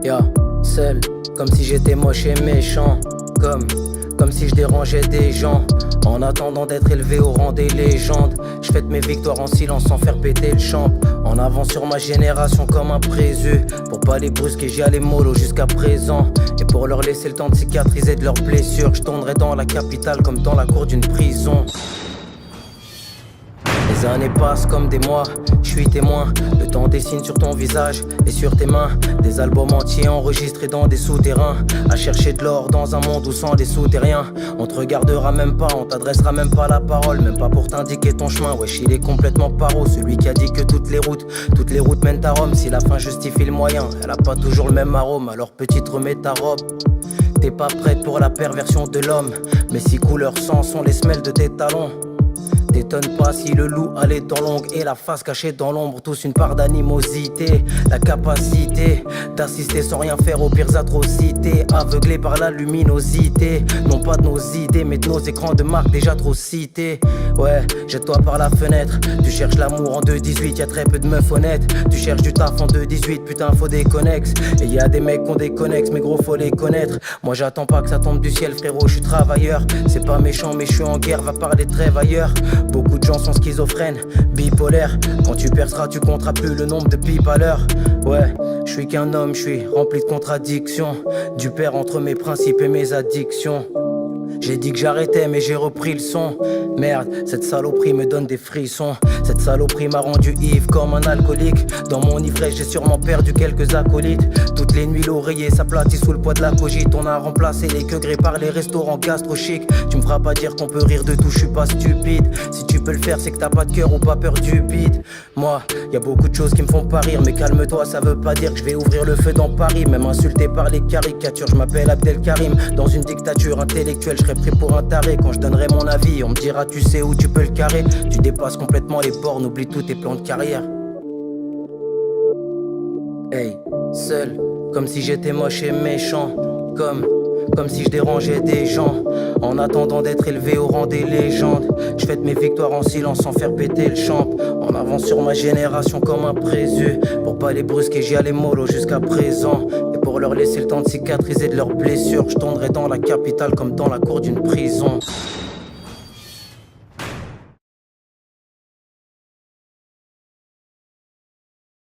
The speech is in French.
Ya, seul, comme si j'étais moche et méchant. Comme si je dérangeais des gens. En attendant d'être élevé au rang des légendes, je fête mes victoires en silence sans faire péter le champ. En avant sur ma génération comme un présu. Pour pas les brusquer, j'y allais mollo jusqu'à présent. Et pour leur laisser le temps de cicatriser de leurs blessures, je tournerai dans la capitale comme dans la cour d'une prison. Les années passent comme des mois, je suis témoin. Le temps dessine sur ton visage et sur tes mains. Des albums entiers enregistrés dans des souterrains. À chercher de l'or dans un monde où sans les sous t'es rien. On te regardera même pas, on t'adressera même pas la parole. Même pas pour t'indiquer ton chemin, wesh il est complètement paro. Celui qui a dit que toutes les routes mènent à Rome. Si la fin justifie le moyen, elle a pas toujours le même arôme. Alors petite remets ta robe. T'es pas prête pour la perversion de l'homme. Mais si couleur sang sont les semelles de tes talons. T'étonne pas si le loup a les dents longues et la face cachée dans l'ombre. Tous une part d'animosité, la capacité d'assister sans rien faire aux pires atrocités. Aveuglés par la luminosité, non pas de nos idées mais de nos écrans de marque déjà trop cités. Ouais, jette-toi par la fenêtre. Tu cherches l'amour en 2-18, y'a très peu de meufs honnêtes. Tu cherches du taf en 2-18, putain faut des connexes. Et y'a des mecs qui ont des connexes, mais gros faut les connaître. Moi j'attends pas que ça tombe du ciel frérot, je suis travailleur. C'est pas méchant mais je suis en guerre, va parler de trêve ailleurs. Beaucoup de gens sont schizophrènes, bipolaires. Quand tu perceras, tu compteras plus le nombre de pipes à l'heure. Ouais, je suis qu'un homme, je suis rempli de contradictions. Du père entre mes principes et mes addictions. J'ai dit que j'arrêtais mais j'ai repris le son. Merde, cette saloperie me donne des frissons. Cette saloperie m'a rendu ivre comme un alcoolique. Dans mon ivresse j'ai sûrement perdu quelques acolytes. Toutes les nuits l'oreiller s'aplatit sous le poids de la cogite. On a remplacé les queugrés par les restaurants gastro chic. Tu me feras pas dire qu'on peut rire de tout, je suis pas stupide. Si tu peux le faire c'est que t'as pas de cœur ou pas peur du bide. Moi, y a beaucoup de choses qui me font pas rire. Mais calme-toi, ça veut pas dire que je vais ouvrir le feu dans Paris. Même insulté par les caricatures, je m'appelle Abdelkarim. Dans une dictature intellectuelle, je serai pris pour un taré. Quand je donnerai mon avis, on me dira tu sais où tu peux le carrer. Tu dépasses complètement les bornes, oublie tous tes plans de carrière. Hey, seul, comme si j'étais moche et méchant. Comme si je dérangeais des gens. En attendant d'être élevé au rang des légendes, je fête mes victoires en silence sans faire péter le champ. En avant sur ma génération comme un présu. Pour pas les brusquer, j'y allais mollo jusqu'à présent. Et pour leur laisser le temps de cicatriser de leurs blessures, je tournerai dans la capitale comme dans la cour d'une prison.